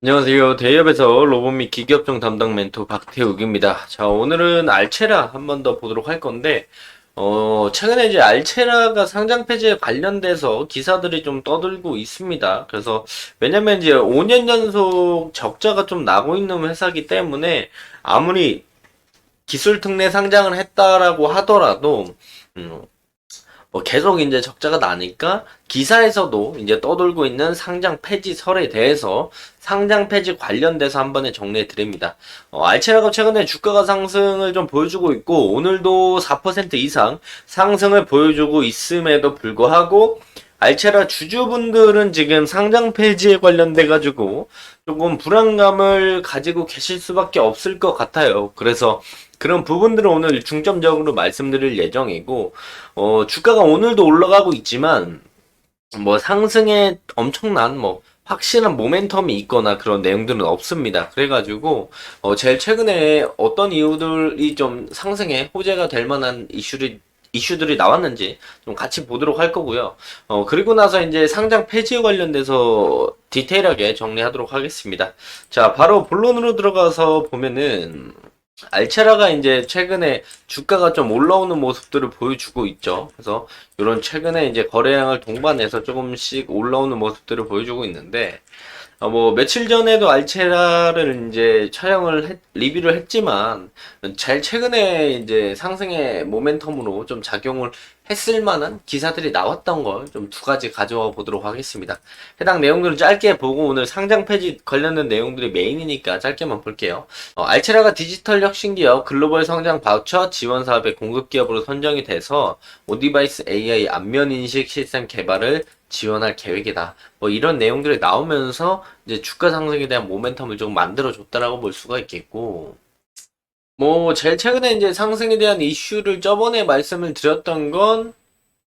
안녕하세요. 대기업에서 로봇 및 기기업종 담당 멘토 박태욱입니다. 자, 오늘은 알체라 한 번 더 보도록 할 건데, 최근에 이제 알체라가 상장 폐지에 관련돼서 기사들이 좀 떠들고 있습니다. 그래서, 왜냐면 이제 5년 연속 적자가 좀 나고 있는 회사기 때문에, 아무리 기술 특례 상장을 했다라고 하더라도, 음, 계속 이제 적자가 나니까 기사에서도 이제 떠돌고 있는 상장 폐지설에 대해서 상장 폐지 관련돼서 한 번에 정리해 드립니다. 알체라가 최근에 주가가 상승을 좀 보여주고 있고 오늘도 4% 이상 상승을 보여주고 있음에도 불구하고 알체라 주주분들은 지금 상장 폐지에 관련돼 가지고 조금 불안감을 가지고 계실 수밖에 없을 것 같아요. 그래서 그런 부분들을 오늘 중점적으로 말씀드릴 예정이고, 주가가 오늘도 올라가고 있지만, 뭐 상승에 엄청난 확실한 모멘텀이 있거나 그런 내용들은 없습니다. 그래가지고, 제일 최근에 어떤 이유들이 좀 상승에 호재가 될 만한 이슈들이 나왔는지 좀 같이 보도록 할 거고요. 그리고 나서 이제 상장 폐지에 관련돼서 디테일하게 정리하도록 하겠습니다. 자, 바로 본론으로 들어가서 보면은, 알체라가 이제 최근에 주가가 좀 올라오는 모습들을 보여주고 있죠. 그래서 이런 최근에 이제 거래량을 동반해서 조금씩 올라오는 모습들을 보여주고 있는데, 뭐 며칠 전에도 알체라를 이제 리뷰를 했지만 제일 최근에 이제 상승의 모멘텀으로 좀 작용을 했을 만한 기사들이 나왔던 걸 좀 두 가지 가져와 보도록 하겠습니다. 해당 내용들을 짧게 보고 오늘 상장 폐지 관련된 내용들이 메인이니까 짧게만 볼게요. 알체라가 디지털 혁신기업 글로벌 성장 바우처 지원 사업의 공급기업으로 선정이 돼서 오디바이스 AI 안면인식 시스템 개발을 지원할 계획이다. 뭐 이런 내용들이 나오면서 이제 주가 상승에 대한 모멘텀을 좀 만들어줬다라고 볼 수가 있겠고, 뭐 제일 최근에 이제 상승에 대한 이슈를 저번에 말씀을 드렸던 건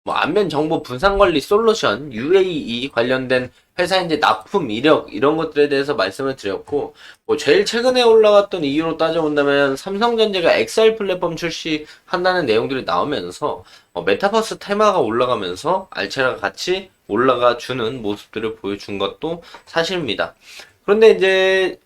뭐 안면 정보 분산 관리 솔루션 UAE 관련된 회사 이제 납품 이력 이런 것들에 대해서 말씀을 드렸고, 뭐 제일 최근에 올라갔던 이유로 따져본다면 삼성전자가 XR 플랫폼 출시한다는 내용들이 나오면서 메타버스 테마가 올라가면서 알체라가 같이 올라가 주는 모습들을 보여준 것도 사실입니다. 그런데 이제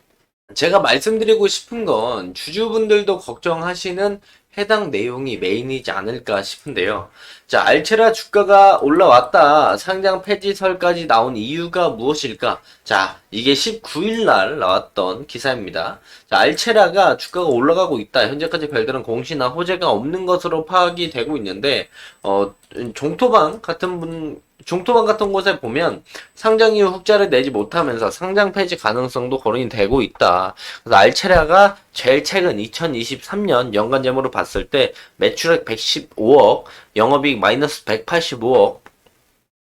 제가 말씀드리고 싶은 건 주주분들도 걱정하시는 해당 내용이 메인이지 않을까 싶은데요. 자, 알체라 주가가 올라왔다. 상장 폐지설까지 나온 이유가 무엇일까? 자, 이게 19일 날 나왔던 기사입니다. 자, 알체라가 주가가 올라가고 있다. 현재까지 별다른 공시나 호재가 없는 것으로 파악이 되고 있는데, 어, 종토방 같은 곳에 보면 상장 이후 흑자를 내지 못하면서 상장 폐지 가능성도 거론이 되고 있다. 그래서 알체라가 제일 최근 2023년 연간 재무를 봤을 때 매출액 115억, 영업이익 마이너스 185억,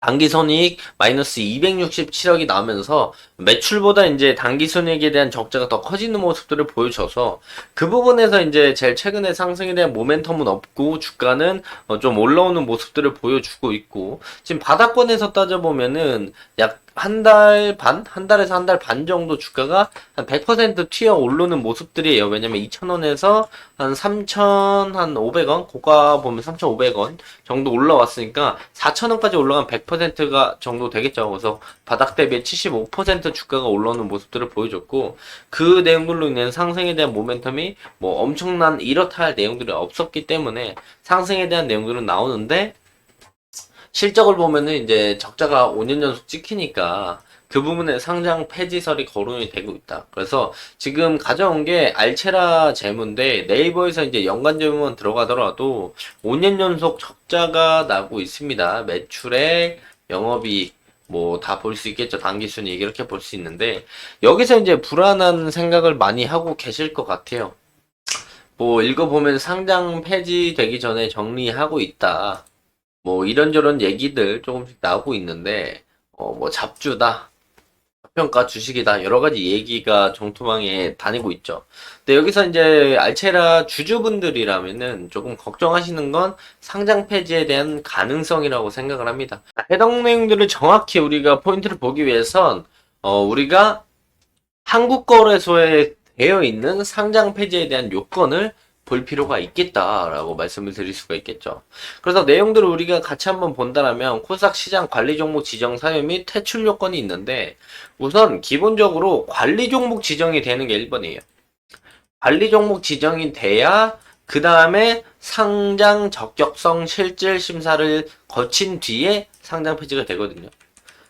당기손이익 마이너스 267억이 나오면서 매출보다 이제 당기손이익에 대한 적자가 더 커지는 모습들을 보여줘서 그 부분에서 이제 제일 최근에 상승에 대한 모멘텀은 없고 주가는 좀 올라오는 모습들을 보여주고 있고, 지금 바닥권에서 따져보면은 약 한 달 반? 한 달에서 한 달 반 정도 주가가 한 100% 튀어 오르는 모습들이에요. 왜냐면 2,000원에서 한 3,500원, 고가 보면 3,500원 정도 올라왔으니까 4,000원까지 올라간 100%가 정도 되겠죠. 그래서 바닥 대비 75% 주가가 올라오는 모습들을 보여줬고, 그 내용들로 인해 상승에 대한 모멘텀이 뭐 엄청난 이렇다 할 내용들이 없었기 때문에 상승에 대한 내용들은 나오는데, 실적을 보면은 이제 적자가 5년 연속 찍히니까 그 부분에 상장 폐지설이 거론이 되고 있다. 그래서 지금 가져온 게 알체라 재무인데 네이버에서 이제 연간 재무만 들어가더라도 5년 연속 적자가 나고 있습니다. 매출액, 영업이익 뭐 다 볼 수 있겠죠. 당기순이익 이렇게 볼 수 있는데 여기서 이제 불안한 생각을 많이 하고 계실 것 같아요. 뭐 읽어보면 상장 폐지되기 전에 정리하고 있다. 뭐 이런저런 얘기들 조금씩 나오고 있는데 뭐 잡주다, 저평가 주식이다 여러 가지 얘기가 정토망에 다니고 있죠. 근데 여기서 이제 알체라 주주분들이라면은 조금 걱정하시는 건 상장 폐지에 대한 가능성이라고 생각을 합니다. 해당 내용들을 정확히 우리가 포인트를 보기 위해선 우리가 한국거래소에 되어 있는 상장 폐지에 대한 요건을 볼 필요가 있겠다라고 말씀을 드릴 수가 있겠죠. 그래서 내용들을 우리가 같이 한번 본다면 코스닥 시장 관리 종목 지정 사유 및 퇴출 요건이 있는데, 우선 기본적으로 관리 종목 지정이 되는 게 1번이에요. 관리 종목 지정이 돼야 그 다음에 상장 적격성 실질 심사를 거친 뒤에 상장 폐지가 되거든요.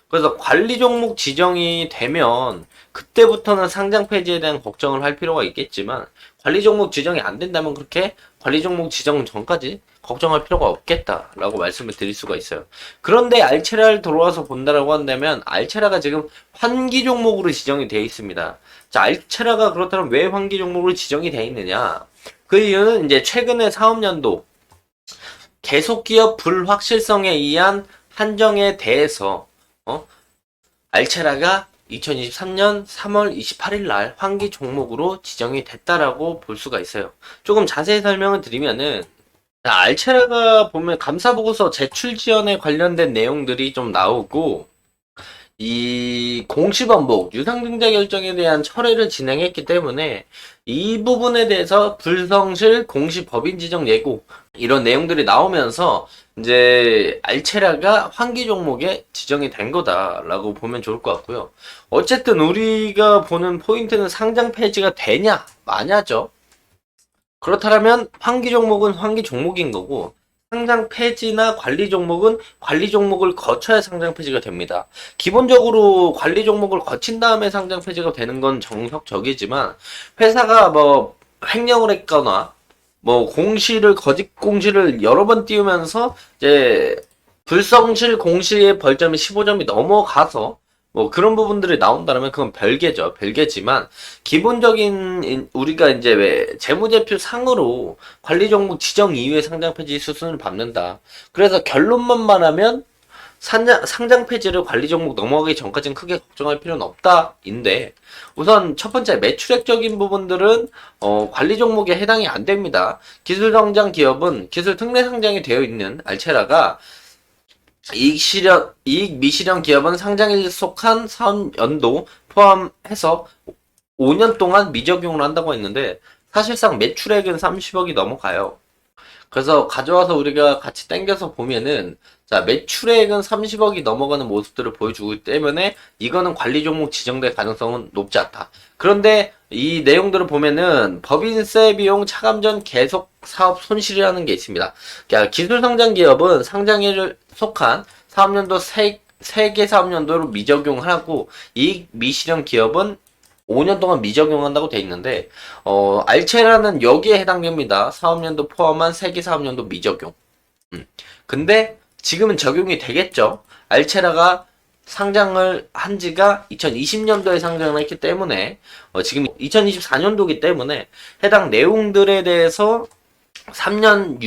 그래서 관리 종목 지정이 되면 그때부터는 상장 폐지에 대한 걱정을 할 필요가 있겠지만, 관리 종목 지정이 안 된다면 그렇게 관리 종목 지정 전까지 걱정할 필요가 없겠다라고 말씀을 드릴 수가 있어요. 그런데 알체라를 들어와서 본다라고 한다면 알체라가 지금 환기 종목으로 지정이 되어 있습니다. 자, 알체라가 그렇다면 왜 환기 종목으로 지정이 되어 있느냐? 그 이유는 이제 최근에 사업연도 계속기업 불확실성에 의한 한정에 대해서 알체라가 2023년 3월 28일 날 환기 종목으로 지정이 됐다라고 볼 수가 있어요. 조금 자세히 설명을 드리면은, 알체라가 보면 감사보고서 제출 지연에 관련된 내용들이 좀 나오고, 이 공시번복 유상증자 결정에 대한 철회를 진행했기 때문에 이 부분에 대해서 불성실 공시법인 지정 예고 이런 내용들이 나오면서 이제 알체라가 환기 종목에 지정이 된 거다라고 보면 좋을 것 같고요. 어쨌든 우리가 보는 포인트는 상장 폐지가 되냐 마냐죠. 그렇다면 환기 종목은 환기 종목인 거고, 상장 폐지나 관리 종목은 관리 종목을 거쳐야 상장 폐지가 됩니다. 기본적으로 관리 종목을 거친 다음에 상장 폐지가 되는 건 정석적이지만, 회사가 뭐 횡령을 했거나 뭐 공시를 거짓 공시를 여러 번 띄우면서 이제 불성실 공시의 벌점이 15점이 넘어가서 뭐 그런 부분들이 나온다면 그건 별개죠. 별개지만 기본적인 우리가 이제 왜 재무제표 상으로 관리 종목 지정 이후에 상장 폐지 수순을 밟는다. 그래서 결론만 말하면 상장 폐지를 관리 종목 넘어가기 전까지는 크게 걱정할 필요는 없다인데, 우선 첫 번째 매출액적인 부분들은 관리 종목에 해당이 안 됩니다. 기술 성장 기업은 기술 특례 상장이 되어 있는 알체라가 이익 미실현 기업은 상장에 속한 사업연도 포함해서 5년 동안 미적용을 한다고 했는데, 사실상 매출액은 30억이 넘어가요. 그래서 가져와서 우리가 같이 당겨서 보면은, 자, 매출액은 30억이 넘어가는 모습들을 보여주기 때문에 이거는 관리 종목 지정될 가능성은 높지 않다. 그런데 이 내용들을 보면은 법인세 비용 차감 전 계속 사업 손실이라는 게 있습니다. 그러니까 기술 성장 기업은 상장에 속한 사업연도 3개 사업연도로 미적용하고, 이익 미실현 기업은 5년 동안 미적용한다고 돼 있는데, 알체라는 여기에 해당됩니다. 사업연도 포함한 3개 사업연도 미적용. 근데 지금은 적용이 되겠죠. 알체라가 상장을 한 지가 2020년도에 상장을 했기 때문에, 지금 2024년도이기 때문에 해당 내용들에 대해서 3년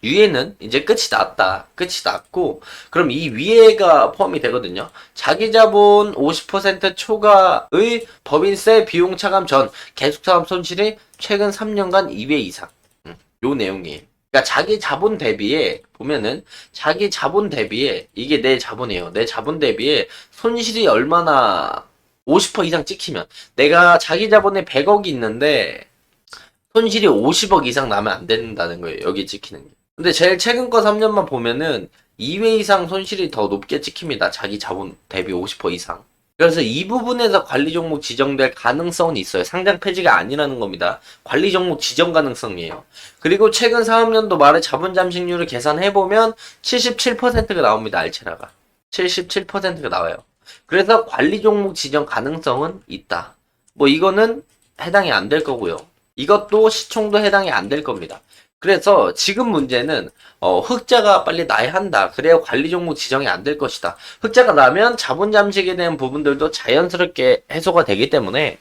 유예는 이제 끝이 났다. 끝이 났고, 그럼 이 위에가 포함이 되거든요. 자기 자본 50% 초과의 법인세 비용 차감 전 계속사업 손실이 최근 3년간 2배 이상. 요 내용이에요. 그러니까 자기 자본 대비에 보면은, 자기 자본 대비에 이게 내 자본이에요. 내 자본 대비에 손실이 얼마나 50% 이상 찍히면, 내가 자기 자본에 100억이 있는데 손실이 50억 이상 나면 안 된다는 거예요. 여기 찍히는 게. 근데 제일 최근 거 3년만 보면은 2회 이상 손실이 더 높게 찍힙니다. 자기 자본 대비 50% 이상. 그래서 이 부분에서 관리 종목 지정될 가능성은 있어요. 상장 폐지가 아니라는 겁니다. 관리 종목 지정 가능성이에요. 그리고 최근 사업연도 말에 자본 잠식률을 계산해보면 77%가 나옵니다. 알체라가. 77%가 나와요. 그래서 관리 종목 지정 가능성은 있다. 뭐 이거는 해당이 안 될 거고요. 이것도 시총도 해당이 안 될 겁니다. 그래서 지금 문제는 흑자가 빨리 나야 한다. 그래야 관리 종목 지정이 안 될 것이다. 흑자가 나면 자본 잠식에 대한 부분들도 자연스럽게 해소가 되기 때문에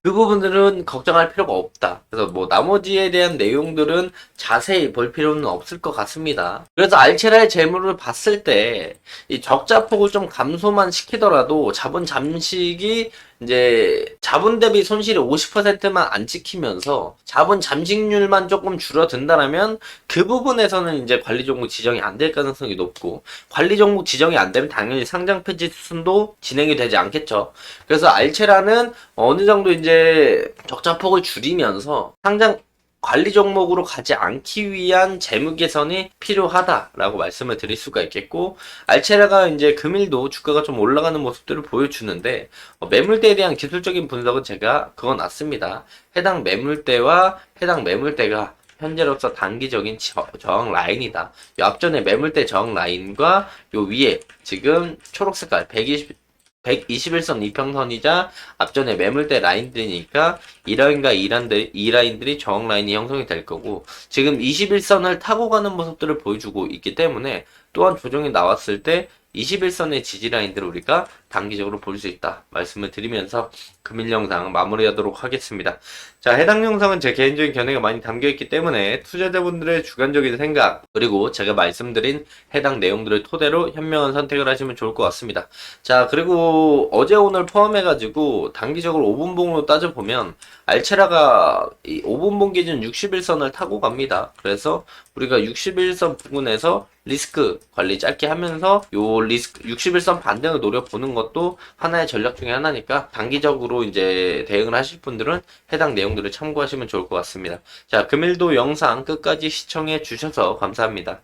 그 부분들은 걱정할 필요가 없다. 그래서 뭐 나머지에 대한 내용들은 자세히 볼 필요는 없을 것 같습니다. 그래서 알체라의 재물을 봤을 때 이 적자폭을 좀 감소만 시키더라도 자본 잠식이 이제 자본 대비 손실이 50%만 안 찍히면서 자본 잠식률만 조금 줄어든다면 그 부분에서는 이제 관리 종목 지정이 안 될 가능성이 높고, 관리 종목 지정이 안 되면 당연히 상장 폐지 수순도 진행이 되지 않겠죠. 그래서 알체라는 어느 정도 이제 적자폭을 줄이면서 상장 관리 종목으로 가지 않기 위한 재무 개선이 필요하다라고 말씀을 드릴 수가 있겠고, 알체라가 이제 금일도 주가가 좀 올라가는 모습들을 보여주는데, 매물대에 대한 기술적인 분석은 제가 그어놨습니다. 해당 매물대와 해당 매물대가 현재로서 단기적인 저항 라인이다. 요 앞전에 매물대 저항 라인과 요 위에 지금 초록색깔 121선 이평선이자 앞전에 매물대 라인들이니까 이 라인과 이 라인들이 저항 라인이 형성이 될 거고, 지금 21선을 타고 가는 모습들을 보여주고 있기 때문에 또한 조정이 나왔을 때 21선의 지지 라인들을 우리가 단기적으로 볼 수 있다 말씀을 드리면서 금일 영상 마무리하도록 하겠습니다. 자, 해당 영상은 제 개인적인 견해가 많이 담겨있기 때문에 투자자분들의 주관적인 생각, 그리고 제가 말씀드린 해당 내용들을 토대로 현명한 선택을 하시면 좋을 것 같습니다. 자, 그리고 어제 오늘 포함해가지고 단기적으로 5분봉으로 따져보면 알체라가 이 5분봉 기준 61선을 타고 갑니다. 그래서 우리가 61선 부근에서 리스크 관리 짧게 하면서 요 리스크 61선 반등을 노려보는 것도 하나의 전략 중에 하나니까 단기적으로 이제 대응을 하실 분들은 해당 내용들을 참고하시면 좋을 것 같습니다. 자, 금일도 영상 끝까지 시청해 주셔서 감사합니다.